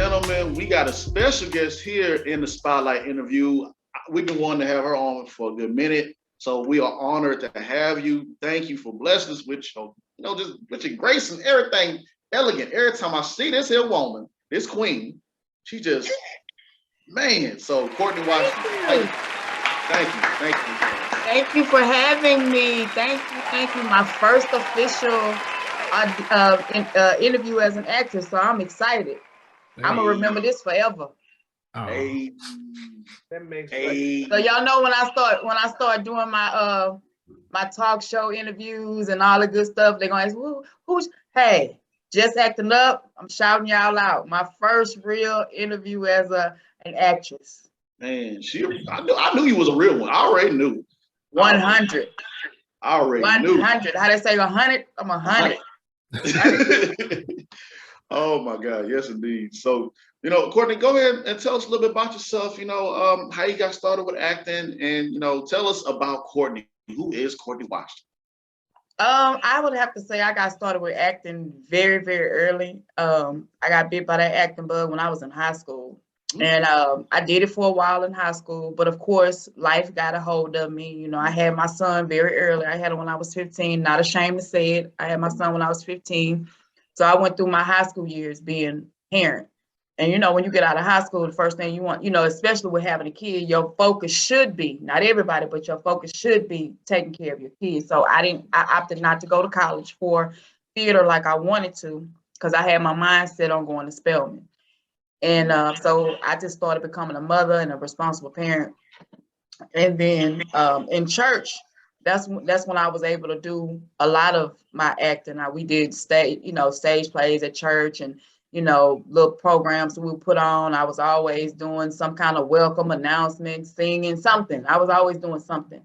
gentlemen, we got a special guest here in the Spotlight interview. We've been wanting to have her on for a good minute, so we are honored to have you. Thank you for blessing us with just with your grace and everything, elegant. Every time I see this here woman, this queen, she just, man. So Courtney Washington, thank you. Thank you for having me. Thank you. My first official interview as an actress, so I'm excited. I'm gonna remember this forever. Hey, that makes sense. So y'all know when I start doing my my talk show interviews and all the good stuff, they're gonna ask who's hey, just acting up. I'm shouting y'all out. My first real interview as an actress. Man, I knew you was a real one. I already knew. 100. I already knew. 100. How they say 100? I'm 100. Oh my God, yes indeed. So, Courtney, go ahead and tell us a little bit about yourself, how you got started with acting, and tell us about Courtney. Who is Courtney Washington? I would have to say I got started with acting very, very early. I got bit by that acting bug when I was in high school. And I did it for a while in high school, but of course, life got a hold of me. I had my son very early. I had him when I was 15, not ashamed to say it. I had my son when I was 15. So I went through my high school years being a parent. And, when you get out of high school, the first thing you want, especially with having a kid, your focus should be, not everybody, but your focus should be taking care of your kids. So I opted not to go to college for theater like I wanted to, because I had my mind set on going to Spelman. And so I just started becoming a mother and a responsible parent. And then in church, that's when I was able to do a lot of my acting. We did stage plays at church, and little programs we put on. I was always doing some kind of welcome announcement, singing something. I was always doing something.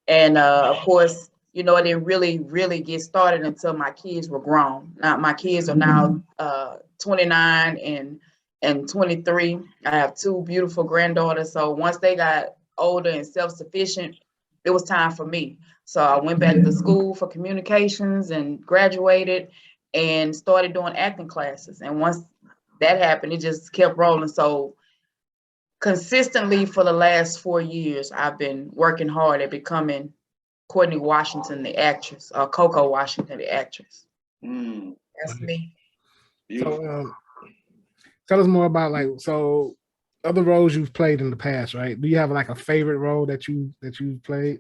And of course, it didn't really get started until my kids were grown. Now my kids are now 29 and 23. I have two beautiful granddaughters. So once they got older and self-sufficient, it was time for me. So I went back to school for communications and graduated and started doing acting classes. And once that happened, it just kept rolling. So consistently for the last 4 years, I've been working hard at becoming Courtney Washington, the actress, or Coco Washington, the actress. That's me. So, tell us more about other roles you've played in the past, right? Do you have a favorite role that you played?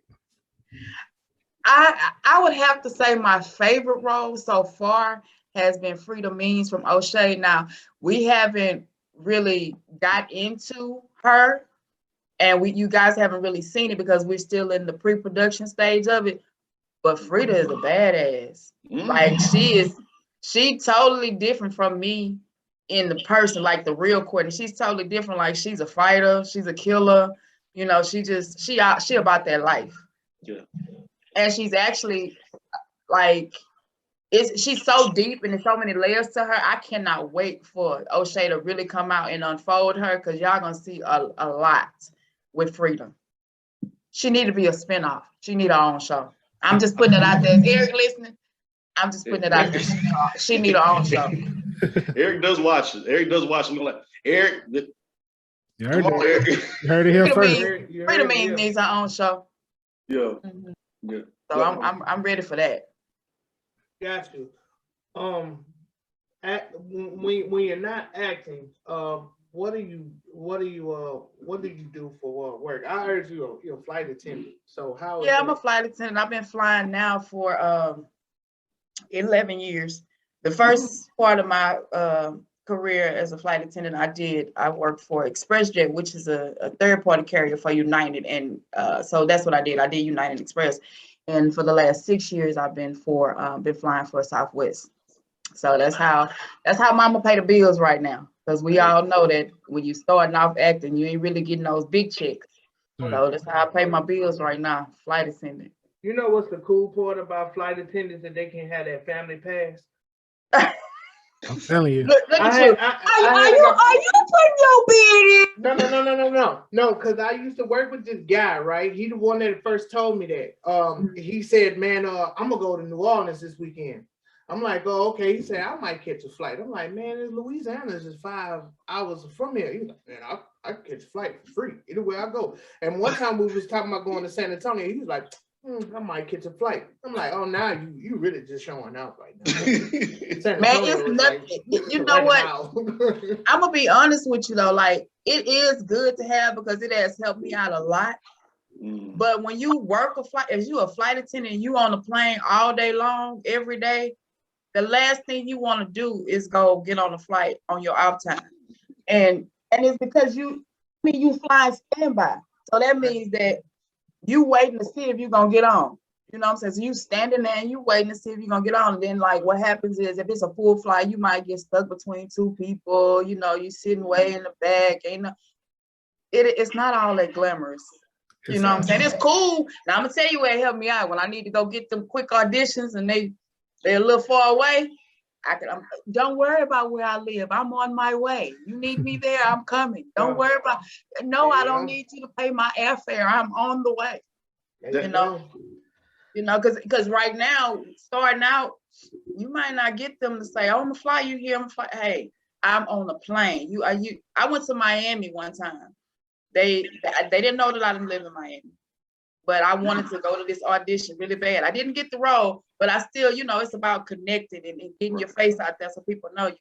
I would have to say my favorite role so far has been Frida Means from Oshea. Now, we haven't really got into her, and you guys haven't really seen it because we're still in the pre-production stage of it. But Frida is a badass. Like she totally different from me in the person, like the real Courtney. She's totally different. Like she's a fighter, she's a killer. She about that life. Yeah. And she's actually she's so deep and there's so many layers to her. I cannot wait for Oshea to really come out and unfold her, because y'all gonna see a lot with Frida. She need to be a spinoff. She need her own show. I'm just putting it out there. Is Eric listening? I'm just putting it out there. She need her own show. Eric does watch it. Eric does watch it. I'm like, Eric, you heard it here first. Frida Means needs her own show. Yeah. Mm-hmm. Yeah. So I'm ready for that. Got you. When you're not acting, what do you do for work? I heard you're a flight attendant. So how? Yeah, I'm a flight attendant. I've been flying now for 11 years. The first part of my career as a flight attendant, I worked for ExpressJet, which is a third-party carrier for United, and so that's what I did. I did United Express, and for the last 6 years, I've been flying for Southwest. So that's how Mama pay the bills right now, because we all know that when you starting off acting, you ain't really getting those big checks. Right. So that's how I pay my bills right now, flight attendant. You know what's the cool part about flight attendants, that they can have that family pass? I'm telling you. Look at you. Are you putting your bid in? No, because I used to work with this guy, right? He the one that first told me that. He said, man, I'm gonna go to New Orleans this weekend. I'm like, oh, okay. He said, I might catch a flight. I'm like, man, Louisiana is 5 hours from here. He's like, man, I catch a flight for free anywhere I go. And one time we was talking about going to San Antonio. He was like, I might catch a flight. I'm like, oh, now you really just showing out right now. San Man, Antonio it's is nothing. like, You know what? what? I'm gonna be honest with you though. Like, it is good to have because it has helped me out a lot. But when you work a flight, if you a flight attendant, you on the plane all day long, every day, the last thing you want to do is go get on a flight on your off time. And it's because you fly standby. So that means that you waiting to see if you're gonna get on. You know what I'm saying? So you standing there and you waiting to see if you're gonna get on. And then like what happens is if it's a full flight, you might get stuck between two people, you know, you sitting way in the back. It's not all that glamorous. You know what I'm saying? It's cool. Now I'm gonna tell you where it helped me out when I need to go get them quick auditions and they're a little far away. Don't worry about where I live. I'm on my way. You need me there, I'm coming. Don't worry about. No, I don't need you to pay my airfare. I'm on the way. You know, because right now, starting out, you might not get them to say, "Oh, I'm gonna fly you here." I'm gonna fly. Hey, I'm on a plane. I went to Miami one time. They didn't know that I didn't live in Miami, but I wanted to go to this audition really bad. I didn't get the role, but I still, you know, it's about connecting and getting your face out there so people know you.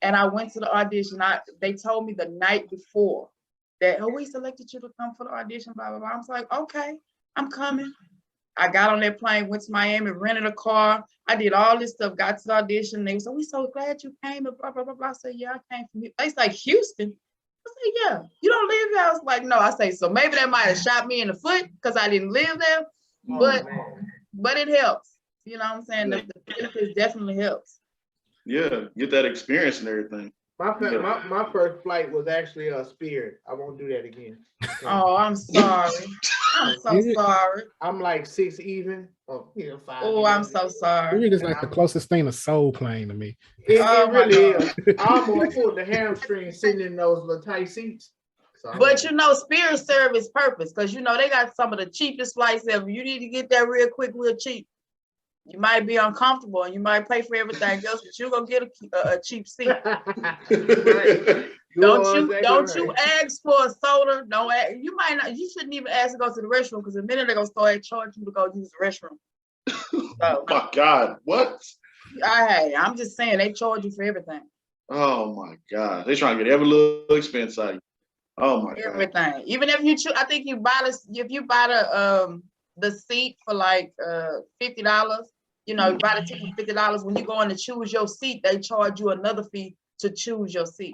And I went to the audition. They told me the night before that, oh, we selected you to come for the audition, blah, blah, blah. I was like, okay, I'm coming. I got on that plane, went to Miami, rented a car. I did all this stuff, got to the audition. They said, we're so glad you came, and blah, blah, blah, blah. I said, yeah, I came from here. They like, Houston? I said, yeah, you don't live here? I was like, no. I say, so maybe that might have shot me in the foot because I didn't live there, but it helps. You know what I'm saying? The benefits definitely helps. Yeah, get that experience and everything. My first flight was actually a Spirit. I won't do that again. Oh, I'm sorry. I'm so sorry. I'm like 6 even. Oh, 5. Oh, I'm so sorry. You're just like the closest thing to Soul Plane to me. It really is. I almost pulled the hamstring sitting in those little tight seats. So, but you know, Spirit serve its purpose because you know they got some of the cheapest flights ever. You need to get that real quick, real cheap. You might be uncomfortable and you might pay for everything else, but you're gonna get a cheap seat. Right. Don't you ask for a soda? Don't ask, you might not. You shouldn't even ask to go to the restroom because the minute they're gonna start charging you to go use the restroom. So, my God, what? I'm just saying they charge you for everything. Oh my God, they trying to get every little expense out of you. Oh my God, everything. Even if you choose, I think if you buy the seat for like $50. You know, you buy the ticket for $50. When you go in to choose your seat, they charge you another fee to choose your seat.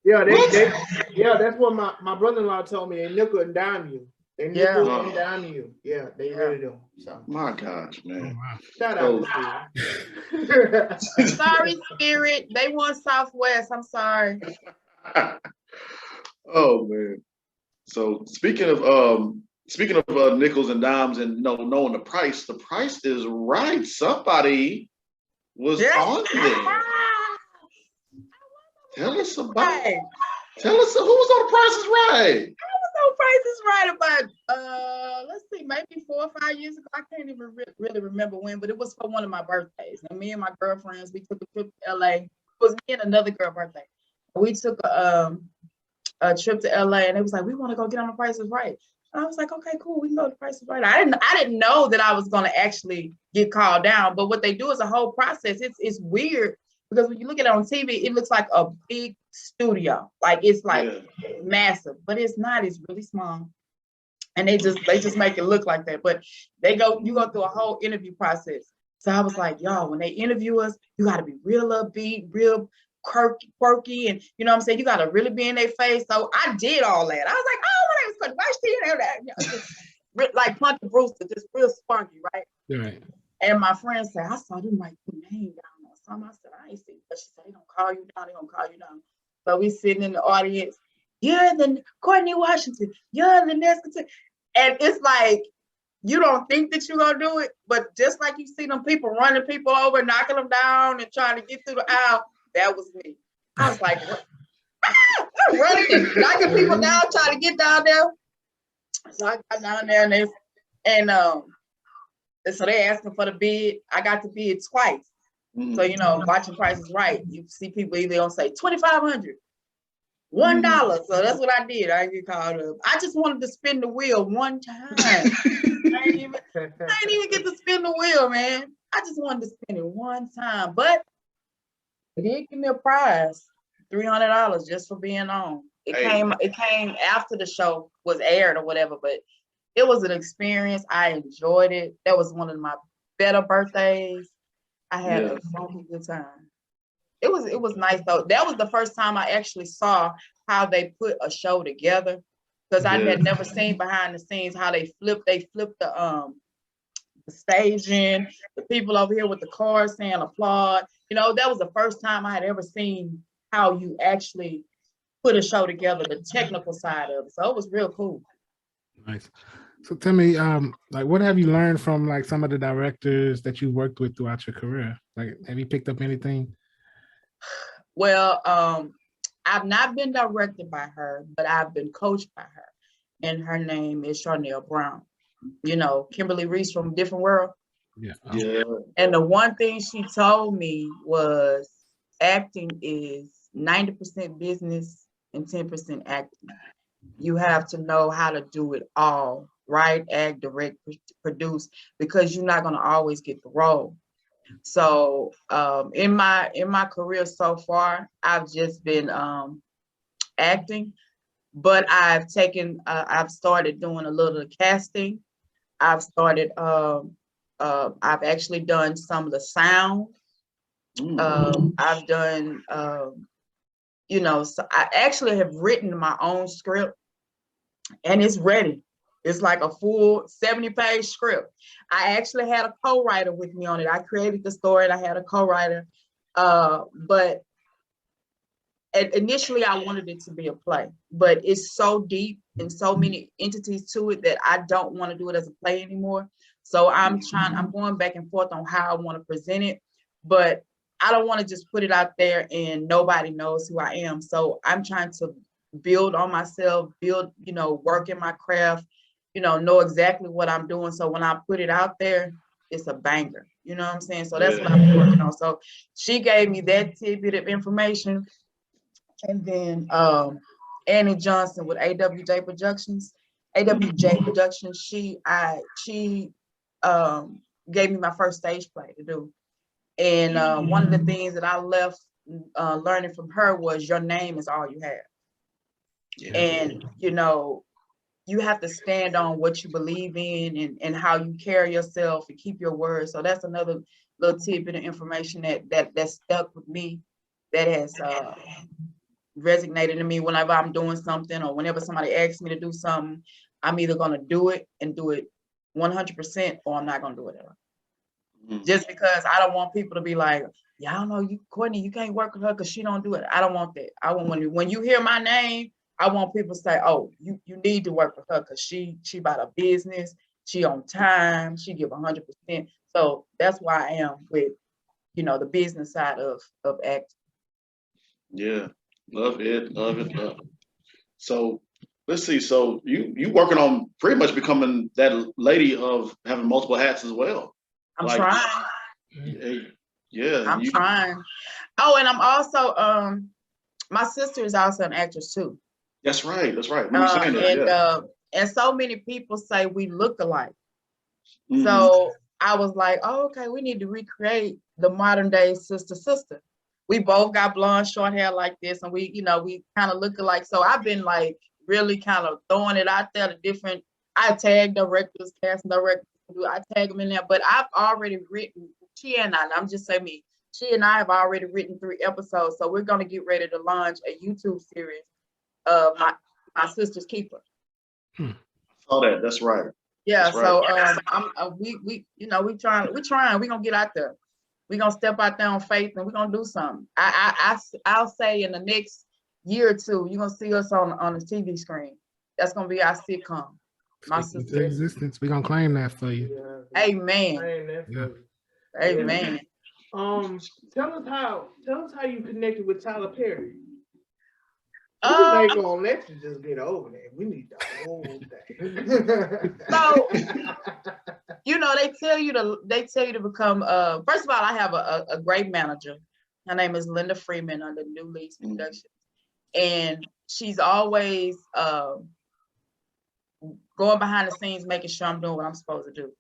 Yeah, that's what my brother-in-law told me. They nickel and dime you. They nickel and dime you. Yeah, they really do. So my gosh, man. Shout out to Spirit. Sorry, Spirit. They want Southwest. I'm sorry. Oh man. So speaking of nickels and dimes and knowing the price is right. Somebody was on there. Tell us who was on The Price is Right. I was on Price is Right about let's see, maybe 4 or 5 years ago. I can't even really remember when, but it was for one of my birthdays. And me and my girlfriends, we took a trip to LA. It was me and another girl birthday. We took a trip to LA, and it was like, we want to go get on The Price is Right. And I was like, okay, cool, we can go to The Price is Right. I didn't know that I was going to actually get called down, but what they do is a whole process. It's weird because when you look at it on TV, it looks like a big studio, like it's like massive, but it's not. It's really small, and they just make it look like that. But you go through a whole interview process. So I was like, y'all, when they interview us, you got to be real upbeat, real quirky, and you know what I'm saying, you got to really be in their face. So I did all that. I was like, oh, my name is Courtney Washington, you know, just like Punky Brewster, just real spunky, right? Right. And my friend said, I saw them write your name down or something. I said, I ain't see. But she said, they don't call you down. They don't call you down. So we sitting in the audience. You're the Courtney Washington. You're the next. And it's like, you don't think that you're going to do it, but just like you see them people running people over, knocking them down and trying to get through the aisle, that was me. I was like, what? I'm running and knocking people down, trying to get down there. So I got down there and And so they asking for the bid. I got the bid twice. So, you know, watching Price is Right, you see people either gonna say $2,500, $1. So that's what I did. I get called up. I just wanted to spin the wheel one time. I ain't even get to spin the wheel, man. I just wanted to spin it one time. But they did give me a prize, $300 just for being on. It came after the show was aired or whatever, but it was an experience. I enjoyed it. That was one of my better birthdays. I had a funky good time. It was nice though. That was the first time I actually saw how they put a show together, because I had never seen behind the scenes how they flipped the staging, the people over here with the cars saying applaud. You know, that was the first time I had ever seen how you actually put a show together, the technical side of it. So it was real cool. Nice. So tell me, like, what have you learned from like some of the directors that you worked with throughout your career? Like, have you picked up anything? Well, I've not been directed by her, but I've been coached by her, and her name is Charnel Brown. You know, Kimberly Reese from Different World. Yeah. And the one thing she told me was acting is 90% business and 10% acting. You have to know how to do it all, write, act, direct, produce, because you're not going to always get the role. So in my career so far, I've just been acting, but I've started doing a little casting. I've actually done some of the sound. I've done, so I actually have written my own script, and it's ready. It's like a full 70-page script. I actually had a co-writer with me on it. I created the story and I had a co-writer, but initially I wanted it to be a play, but it's so deep and so many entities to it that I don't want to do it as a play anymore. So I'm going back and forth on how I want to present it, but I don't want to just put it out there and nobody knows who I am. So I'm trying to build on myself, work in my craft, know exactly what I'm doing. So when I put it out there, it's a banger. You know what I'm saying? So that's what I'm working on. So she gave me that tidbit of information. And then Annie Johnson with AWJ Productions, she gave me my first stage play to do. And one of the things that I left learning from her was your name is all you have. Yeah. And, you have to stand on what you believe in and how you carry yourself and keep your word. So that's another little tidbit of information that stuck with me, that has resonated to me whenever I'm doing something, or whenever somebody asks me to do something. I'm either going to do it and do it 100%, or I'm not going to do it at all. Just because I don't want people to be like, y'all know Courtney, you can't work with her because she don't do it. I don't want that. I want when you hear my name, I want people to say, oh, you need to work with her because she about a business, she on time, she give 100%. So that's why I am with, the business side of acting. Yeah, love it. So let's see. So you working on pretty much becoming that lady of having multiple hats as well. I'm trying. Yeah, I'm trying. Oh, and I'm also my sister is also an actress too. That's right. And so many people say we look alike. So I was like, oh, okay, we need to recreate the modern day sister. We both got blonde, short hair like this, and we kind of look alike. So I've been like really kind of throwing it out there to different. I tag directors, casting directors. I tag them in there, but I've already written. She and I have already written 3 episodes. So we're gonna get ready to launch a YouTube series of my sister's keeper. I saw that. That's right. Yeah. That's right. We trying. We're gonna get out there. We're gonna step out there on faith, and we're gonna do something. I'll say in the next year or 2, you're gonna see us on the TV screen. That's gonna be our sitcom. My sister existence. We're gonna claim that for you. Yeah. Amen. Yeah. Amen. Tell us how you connected with Tyler Perry. We ain't gonna let you just get over that. We need the whole thing. So, you know, they tell you to become. First of all, I have a great manager. Her name is Linda Freeman under New Leads Productions, and she's always going behind the scenes, making sure I'm doing what I'm supposed to do.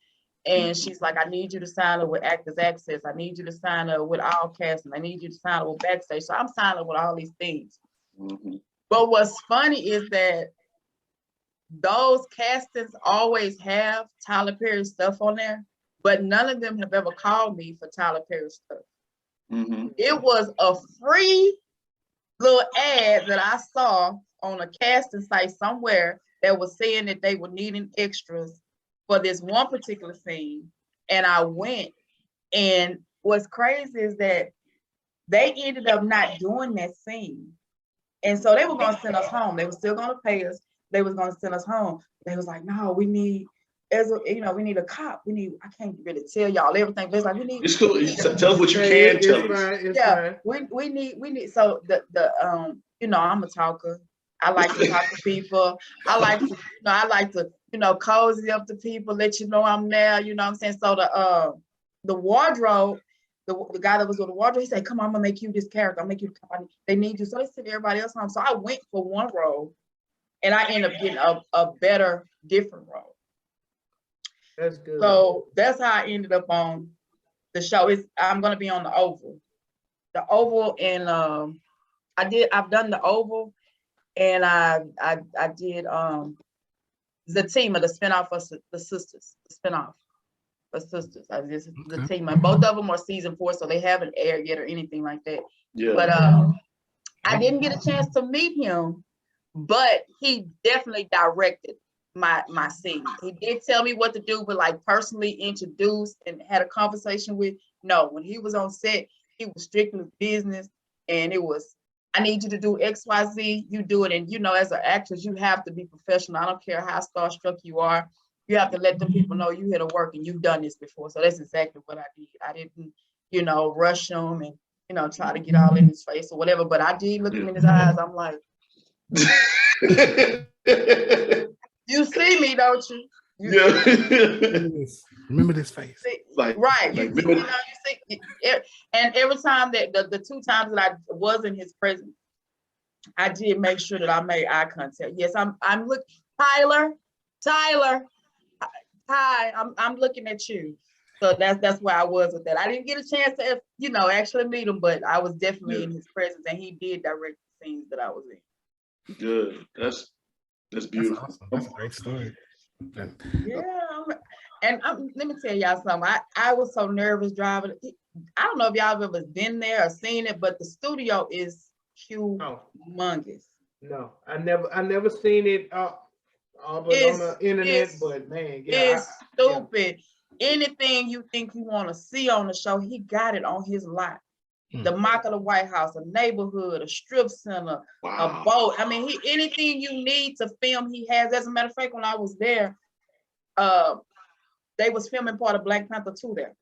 And she's like, I need you to sign up with Actors Access. I need you to sign up with All Casting. I need you to sign up with Backstage. So I'm signing up with all these things. But what's funny is that those castings always have Tyler Perry stuff on there, but none of them have ever called me for Tyler Perry stuff. It was a free little ad that I saw on a casting site somewhere that was saying that they were needing extras for this one particular scene. And I went, and what's crazy is that they ended up not doing that scene. And so they were going to send us home. They were still going to pay us. They was going to send us home. They was like, no, we need, we need a cop. I can't really tell y'all everything. But it's like, we need. It's cool. Tell us what you can tell us. We need. So I'm a talker. I like to talk to people. I like to, cozy up to people, let you know I'm there. You know what I'm saying? So the wardrobe, the guy that was with the wardrobe, he said, come on, I'm gonna make you this character. I'll make you, they need you. So they sent everybody else home. So I went for one role and I ended up getting a better, different role. That's good. So that's how I ended up on the show. I'm gonna be on the Oval. The Oval, and I've done the Oval. And I did Zatima, the spinoff of the Sistas, the spinoff of Sistas. I did Zatima. Both of them are season 4, so they haven't aired yet or anything like that. Yeah. But I didn't get a chance to meet him, but he definitely directed my scene. He did tell me what to do, but like personally introduced and had a conversation with. No, when he was on set, he was strictly business, and it was, I need you to do X, Y, Z, you do it. And as an actress, you have to be professional. I don't care how starstruck you are. You have to let them people know you here to work and you've done this before. So that's exactly what I did. I didn't, rush him and, try to get all in his face or whatever. But I did look him in his eyes. I'm like, you see me, don't you? Remember this face. Right. You see, and every time that the 2 times that I was in his presence, I did make sure that I made eye contact. Yes, I'm looking, Tyler, hi, I'm looking at you. So that's where I was with that. I didn't get a chance to, actually meet him, but I was definitely in his presence, and he did direct the scenes that I was in. Good. That's beautiful. That's awesome. That's a great story. Yeah, and let me tell y'all something. I was so nervous driving. I don't know if y'all have ever been there or seen it, but the studio is humongous. No, I never seen it but on the internet. But man, it's stupid. Anything you think you want to see on the show, he got it on his lot. The mock of the White House, a neighborhood, a strip center, a boat. I mean, anything you need to film, he has. As a matter of fact, when I was there, they was filming part of Black Panther 2 there.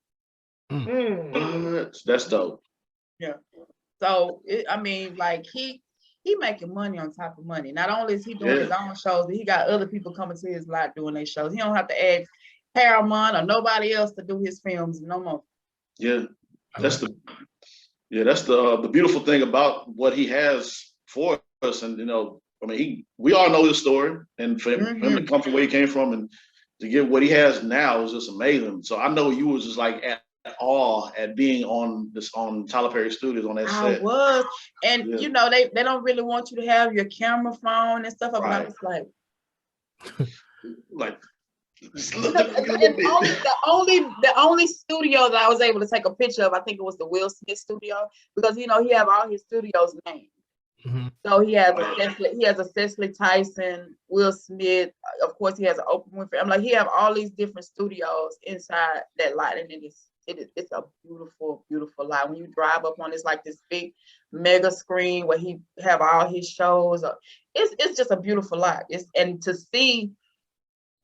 That's dope. Yeah. So he making money on top of money. Not only is he doing his own shows, but he got other people coming to his lot doing their shows. He don't have to ask Paramount or nobody else to do his films no more. Yeah, that's the beautiful thing about what he has for us. And we all know his story, and for him to come from where he came from and to get what he has now is just amazing. So I know you was just like at awe at being on Tyler Perry Studios on that set. I was, and they don't really want you to have your camera phone and stuff. Right. I was like. The only studio that I was able to take a picture of, I think it was the Will Smith studio, because he have all his studios named. So he has a Cecily Tyson, Will Smith, of course he has an Oprah Winfrey. I'm like, he have all these different studios inside that lot, and it's a beautiful, beautiful lot. When you drive up on, it's like this big mega screen where he have all his shows. It's just a beautiful lot. And to see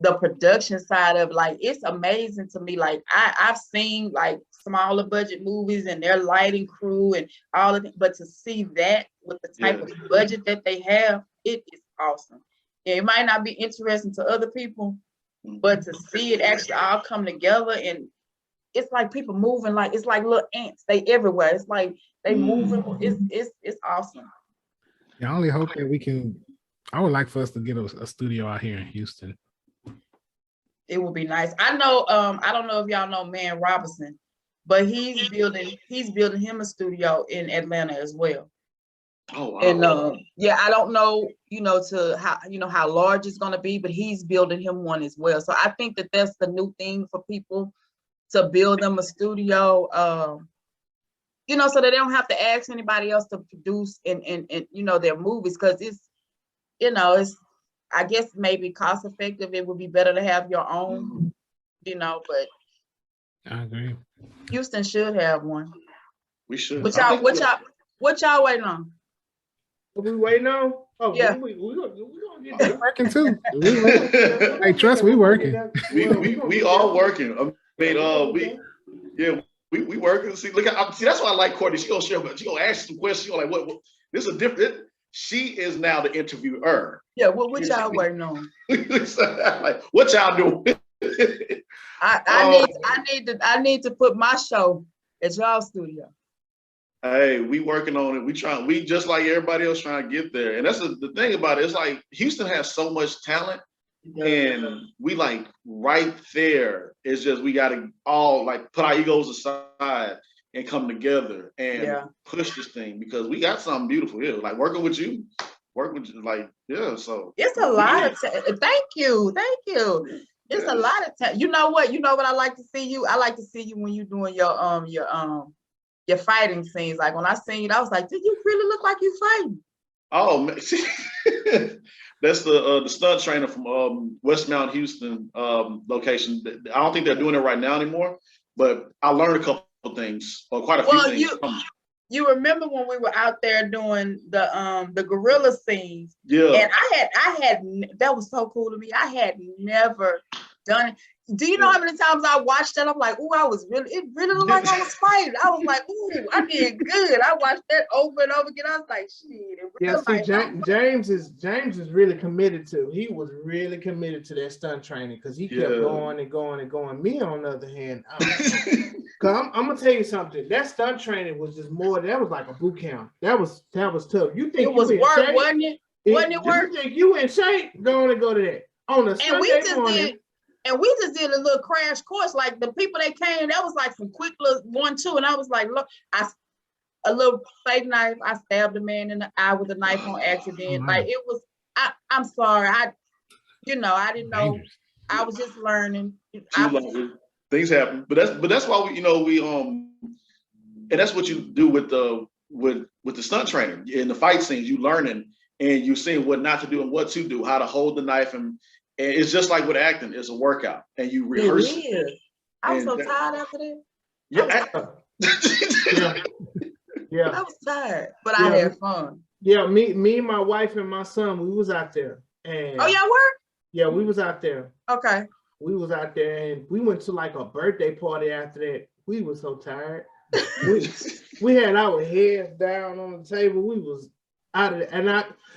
the production side of like, it's amazing to me. Like I've seen like smaller budget movies and their lighting crew and all of it, but to see that with the type of budget that they have, it is awesome. Yeah, it might not be interesting to other people, but to see it actually all come together, and it's like people moving, like it's like little ants. They everywhere. It's like they moving. It's awesome. Yeah, I only hope that we can. I would like for us to get a studio out here in Houston. It would be nice. I know. I don't know if y'all know Man Robinson, but he's building him a studio in Atlanta as well. Oh wow. And yeah, I don't know, to how large it's gonna be, but he's building him one as well. So I think that that's the new thing for people, to build them a studio, so that they don't have to ask anybody else to produce and their movies, because it's I guess maybe cost effective. It would be better to have your own, but I agree. Houston should have one. We should. What y'all waiting on? What we waiting on? Oh, Yeah. we gonna get We're that. working too. Hey, trust we working. we all working. I mean, we working. See, look, see, that's why I like Courtney. She gonna share, but she gonna ask some questions. She gonna like, what? This is a different. She is now the interviewer. Yeah, what y'all waiting on? Like, what y'all doing? I need to put my show at y'all studio. Hey, we working on it. We just like everybody else trying to get there. And that's the thing about it. It's like Houston has so much talent, and we like right there. It's just we gotta all like put our egos aside and come together and push this thing, because we got something beautiful here. Like working with you, like, so it's a lot of thank you. It's a lot of time. You know what I like to see you? I like to see you when you're doing your fighting scenes. Like when I seen you, I was like, did you really look like you fighting? Oh man. That's the stunt trainer from Westmount Houston location. I don't think they're doing it right now anymore, but I learned a couple of things, or quite a few things. You remember when we were out there doing the gorilla scenes? Yeah. And I had that was so cool to me. I had never done it. Do you know how many times I watched that? I'm like, ooh, it really looked like I was fighting. I was like, ooh, I did good. I watched that over and over again. I was like, shit. James is really committed to. He was really committed to that stunt training, because he kept going and going and going. Me, on the other hand, because I'm gonna tell you something. That stunt training was just more. That was like a boot camp. That was tough. You think it was work, wasn't it? Wasn't it work? You think you in shape? Go to that on a Sunday morning. And we just did a little crash course. Like the people that came, that was like some quick little 1-2. And I was like, look, a little fake knife. I stabbed a man in the eye with a knife on accident. Like it was, I'm sorry. I didn't know. I was just learning. Things happen. But that's why we and that's what you do with the stunt training. In the fight scenes, you learning and you seeing what not to do and what to do, how to hold the knife, and it's just like with acting, it's a workout, and you rehearse it. I was so tired after that. Yeah. I was tired, but I had fun. Yeah, me, my wife, and my son, we was out there. And y'all were? Yeah, we was out there. Okay. We was out there, and we went to like a birthday party after that. We were so tired. we had our heads down on the table. We was out of it,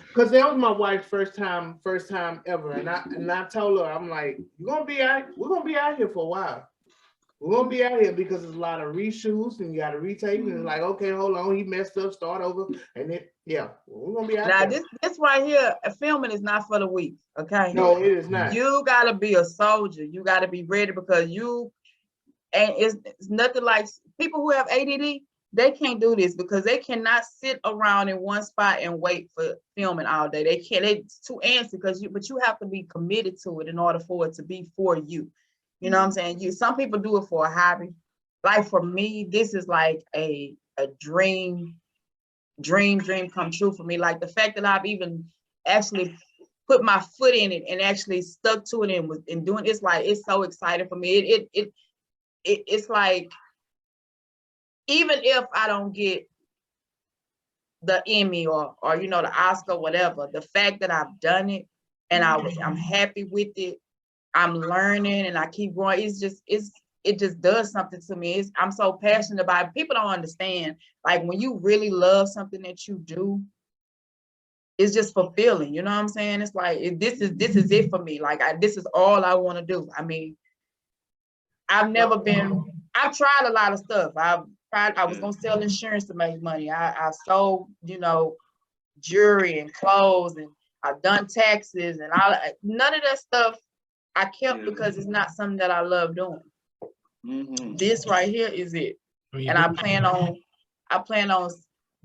because that was my wife's first time ever, and I told her, I'm like, we're gonna be out here for a while. We're gonna be out here because there's a lot of reshoots and you got to retake, and it's like, okay, hold on, he messed up, start over, and then we're gonna be out now there. This right here, filming is not for the weak. Okay, no, it is not. You gotta be a soldier. You gotta be ready, because it's nothing like people who have ADD. They can't do this because they cannot sit around in one spot and wait for filming all day. They can't. It's too antsy but you have to be committed to it in order for it to be for you. You know what I'm saying? Some people do it for a hobby. Like for me, this is like a dream come true for me. Like the fact that I've even actually put my foot in it and actually stuck to it and doing it's so exciting for me. It's like, even if I don't get the Emmy or the Oscar, whatever, the fact that I've done it and I'm happy with it, I'm learning and I keep growing. It just does something to me. I'm so passionate about it. People don't understand. Like when you really love something that you do, it's just fulfilling. You know what I'm saying? It's like this is it for me. Like this is all I want to do. I mean, I've tried a lot of stuff. I was gonna sell insurance to make money. I sold, jewelry and clothes, and I've done taxes and all. None of that stuff I kept because it's not something that I love doing. This right here is it, and I plan on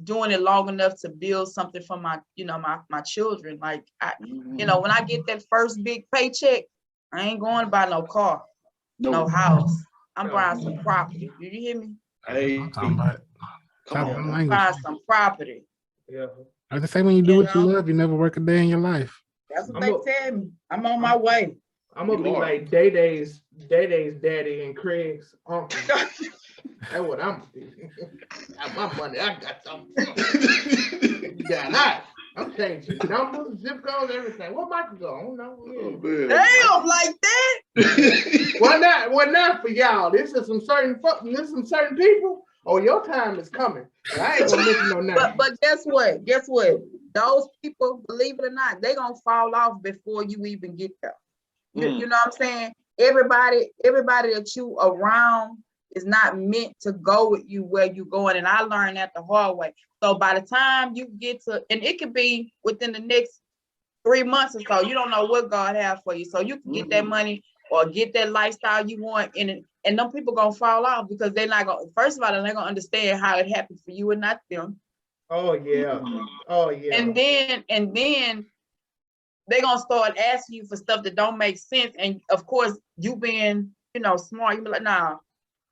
doing it long enough to build something for my children. Like when I get that first big paycheck, I ain't going to buy no car, no house. I'm buying some property. Do you hear me? Hey, I'm talking about I'm buying some property. Yeah. I just say when you do what you love, you never work a day in your life. That's what they tell me. I'm on my way. I'm gonna be like Day-Day's daddy and Craig's uncle. That's what I'm gonna do. Got my money, I got something. You got hot. I'm changing numbers, zip codes, everything. Where Michael go? I don't know. Damn, like that. Why not for y'all? This is some certain people. Oh, your time is coming. I ain't gonna mention no name. But guess what? Those people, believe it or not, they gonna fall off before you even get there. You know what I'm saying? Everybody that you around is not meant to go with you where you going. And I learned that the hard way. So by the time you get to, and it could be within the next 3 months or so, you don't know what God has for you. So you can get that money or get that lifestyle you want, and them people gonna fall off because they're not gonna, first of all, they're not gonna understand how it happened for you and not them. Oh yeah. Oh yeah. And then they're gonna start asking you for stuff that don't make sense. And of course, you being, smart, you be like, nah,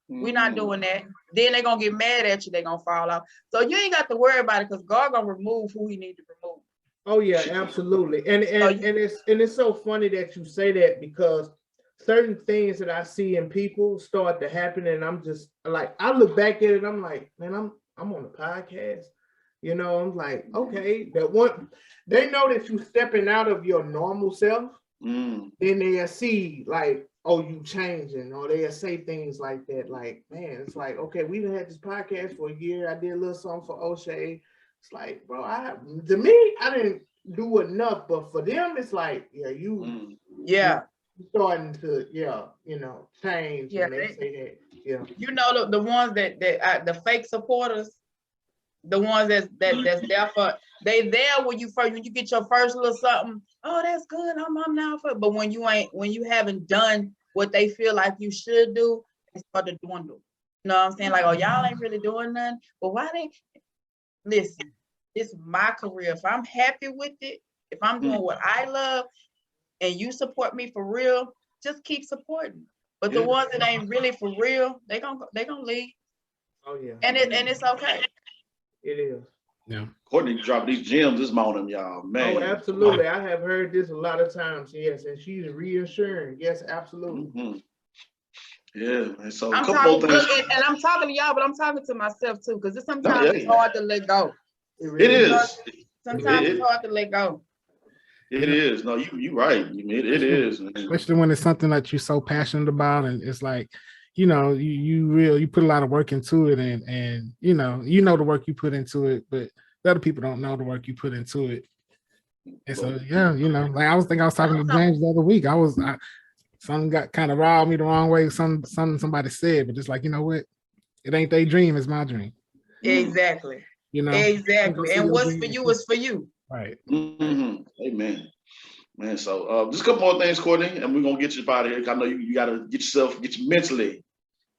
we're not doing that. Then they're gonna get mad at you, they're gonna fall off. So you ain't got to worry about it because God gonna remove who he need to remove. Oh yeah, absolutely. And it's so funny that you say that because certain things that I see in people start to happen, and I'm just like, I look back at it, I'm like, man, I'm on a podcast. I'm like, okay, that one, they know that you stepping out of your normal self, then they'll see like, oh, you changing, or they'll say things like that. Like, man, it's like, okay, we done had this podcast for a year. I did a little something for Oshea. It's like, bro, I didn't do enough, but for them, it's like, you starting to, change. Yeah, and they say that, yeah. The ones that the fake supporters, the ones that's there for, they there when you get your first little something. Oh, that's good. I'm now for. But when you haven't done what they feel like you should do, they start to dwindle. You know what I'm saying? Like, oh, y'all ain't really doing nothing. But why they listen? It's my career. If I'm happy with it, if I'm doing what I love, and you support me for real, just keep supporting. But the ones that ain't really for real, they gonna leave. Oh yeah. And it's okay. It is. Yeah. Courtney dropped these gems this morning, y'all. Man. Oh, absolutely. I have heard this a lot of times. Yes, and she's reassuring. Yes, absolutely. Yeah, and so I'm talking to y'all, but I'm talking to myself too, because sometimes it's hard to let go. It is. Sometimes it's hard to let go. It is. No, you right. It is. Especially when it's something that you're so passionate about, and it's like, you put a lot of work into it, and the work you put into it, but the other people don't know the work you put into it. And so like I was talking to James the other week. Something got kind of robbed me the wrong way. Somebody said, but it's like, you know what? It ain't their dream, it's my dream. Exactly. Exactly. And what's for you is for you. Right. Amen. Man, so just a couple more things, Courtney, and we're gonna get you out of here. I know you gotta get you mentally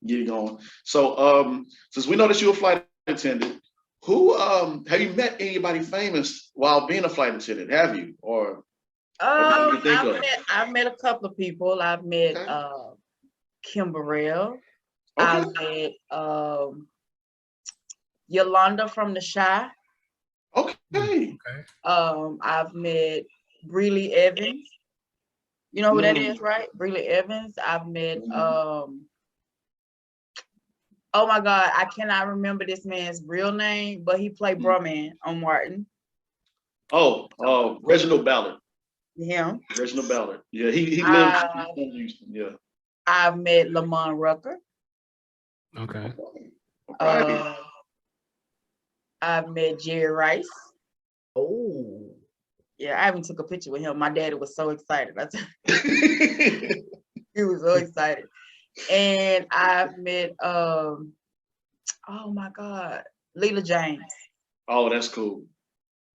get it going. So since we know that you're a flight attendant, who have you met anybody famous while being a flight attendant? Have you? Or I've met a couple of people. I've met Kim Burrell. I've met Yolanda from the Shy. Okay. I've met Breely Evans. You know who that is, right? Breely Evans. I've met oh my God, I cannot remember this man's real name, but he played Brumman on Martin. Reginald Ballard. him. Reginald Ballard. Yeah, he lives in Houston. Yeah. I've met Lamont Rucker. Okay. Right. I've met Jerry Rice. Oh. Yeah, I even took a picture with him. My daddy was so excited. He was so excited. And I've met oh my God, Leela James. Oh, that's cool.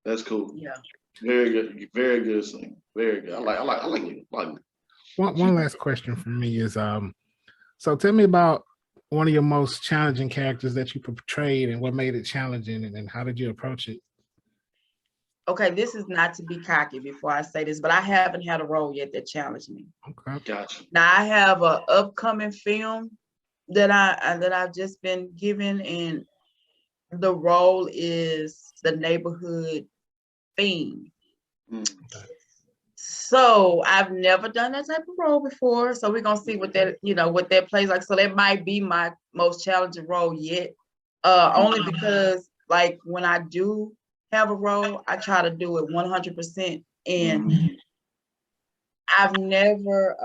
That's cool. Yeah. Very good. Very good singer. Very good. I like it. One last question for me is so tell me about one of your most challenging characters that you portrayed and what made it challenging and how did you approach it? Okay, this is not to be cocky before I say this, but I haven't had a role yet that challenged me. Okay. Gotcha. Now I have an upcoming film that I've just been given, and the role is the neighborhood fiend. So I've never done that type of role before. So we're gonna see what that plays like. So that might be my most challenging role yet. Only because like when I do have a role, I try to do it 100%. And I've never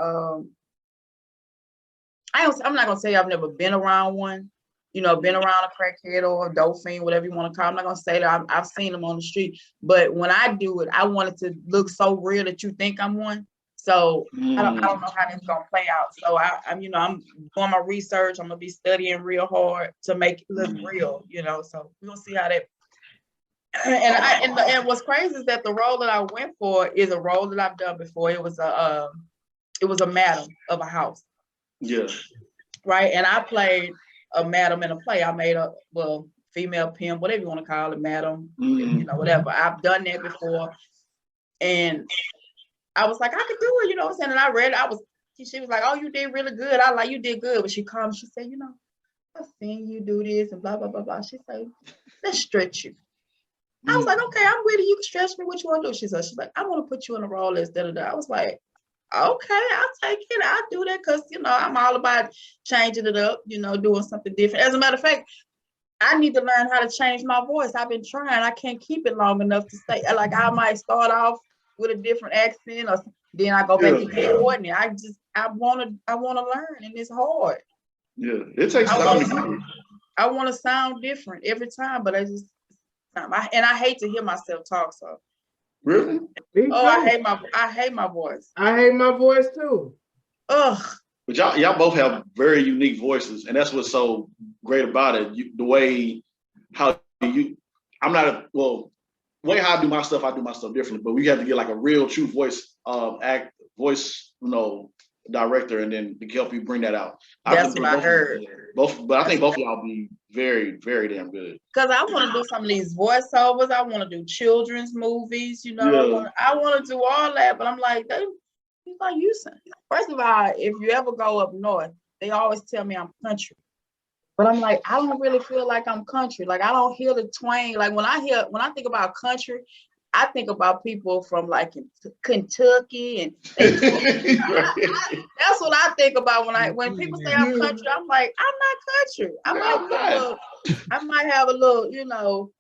I'm not gonna say I've never been around one, been around a crackhead or a dope fiend, whatever you want to call it. I'm not gonna say that I've seen them on the street, but when I do it, I want it to look so real that you think I'm one. So I don't know how that's gonna play out. So I'm doing my research. I'm gonna be studying real hard to make it look real, So we're gonna see how that. And what's crazy is that the role that I went for is a role that I've done before. It was a madam of a house. Yeah. Right. And I played a madam in a play. I made female pimp, whatever you want to call it, madam, whatever. I've done that before. And I was like, I could do it, you know what I'm saying? And I read it, she was like, oh, you did really good. I like, you did good. But she called me, she said, I've seen you do this and blah, blah, blah, blah. She said, let's stretch you. I was like, okay, I'm with it. You can stretch me. What you want to do? She's like, I want to put you in a role as da-da-da. I was like, okay, I'll take it. I'll do that because, I'm all about changing it up, doing something different. As a matter of fact, I need to learn how to change my voice. I've been trying. I can't keep it long enough to say, like, I might start off with a different accent or then I go back to Courtney. I want to learn, and it's hard. Yeah, it takes time. I want to sound different every time, but I hate to hear myself talk. So really, I hate my voice. I hate my voice too. Ugh. But y'all both have very unique voices, and that's what's so great about it. The way how way how I do my stuff differently. But we have to get like a real true voice director, and then to help you bring that out. That's what I heard. But I think both of y'all be very, very damn good. Because I want to do some of these voiceovers. I want to do children's movies. I want to do all that. But I'm like, he's like, you say. First of all, if you ever go up north, they always tell me I'm country. But I'm like, I don't really feel like I'm country. Like, I don't hear the twang. Like, when I think about country, I think about people from like Kentucky, and that's what I think about when people say I'm country. I'm like, I'm not country. I might have a little,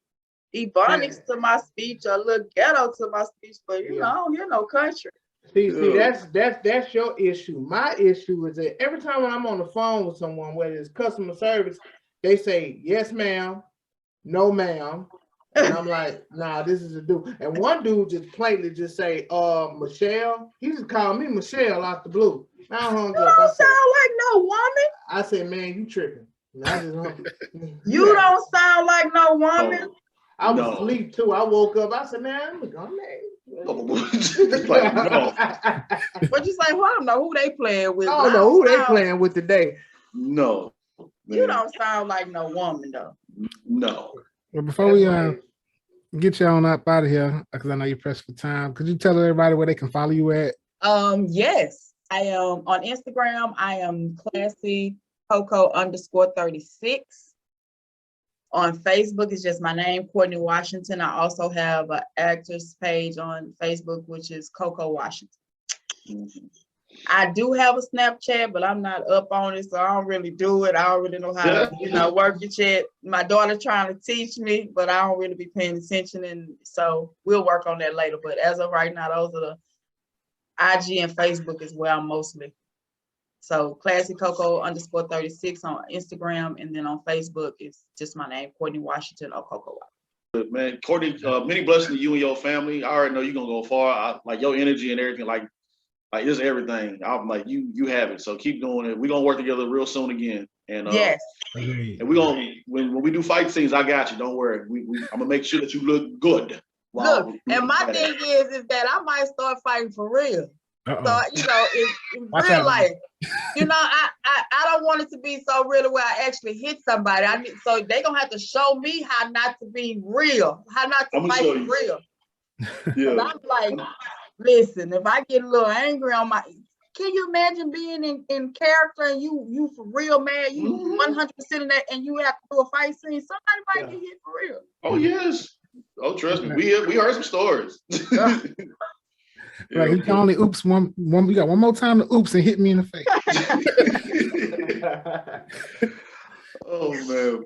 ebonics to my speech, or a little ghetto to my speech, but I don't hear no country. See, that's your issue. My issue is that every time when I'm on the phone with someone, whether it's customer service, they say, yes, ma'am, no, ma'am. And I'm like, nah, this is a dude. And one dude just plainly just say, Michelle. He just called me Michelle out the blue. I hung up. You don't sound like no woman. I said, man, you tripping. And I just hung up. You don't sound like no woman. I was asleep too. I woke up. I said, man, I'm gonna like, no. But you say, well, I don't know who they playing with. I don't know who they playing with today. No. Man. You don't sound like no woman though. No. Well, before we get you on up out of here, because I know you're pressed for time, could you tell everybody where they can follow you at? Yes, I am on Instagram. I am classy Coco _36. On Facebook, it's just my name, Courtney Washington. I also have an actress page on Facebook, which is Coco Washington. Mm-hmm. I do have a Snapchat, but I'm not up on it, so I don't really do it. I don't really know how to, work the chat. My daughter's trying to teach me, but I don't really be paying attention, and so we'll work on that later. But as of right now, those are IG and Facebook is where I'm mostly. So Classy Coco _36 on Instagram, and then on Facebook it's just my name, Courtney Washington or Coco. Man, Courtney, many blessings to you and your family. I already know you're gonna go far. Like your energy and everything, like it's everything. I'm like you have it. So keep doing it. We're gonna work together real soon again. And Yes. and we're gonna when we do fight scenes, I got you. Don't worry. I'm gonna make sure that you look good. Look, and my thing is that I might start fighting for real. So in real life, I don't want it to be so real where I actually hit somebody. So they're gonna have to show me how not to be real, how not to fight for real. Yeah. I'm like, listen, if I get a little angry on can you imagine being in character and you for real, man, you 100% in that, and you have to do a fight scene, somebody might get hit for real. Oh yes. Oh, trust me, we heard some stories. Like he can only oops one. We got one more time to oops and hit me in the face. Oh man.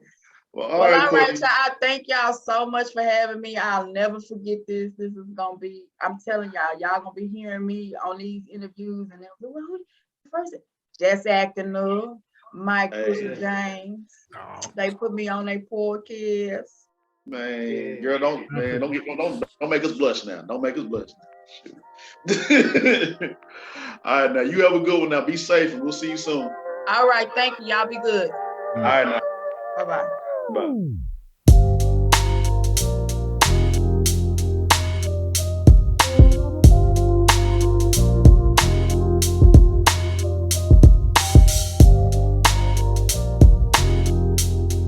Well, all right, y'all. I thank y'all so much for having me. I'll never forget this. This is gonna be. I'm telling y'all gonna be hearing me on these interviews, and they'll be, well, who first? Just acting new. Mike James. Oh. They put me on their podcast. Man, girl, don't make us blush now. Don't make us blush. All right, now you have a good one. Now be safe, and we'll see you soon. All right, thank you. Y'all be good. All right, now. Bye-bye. Bye.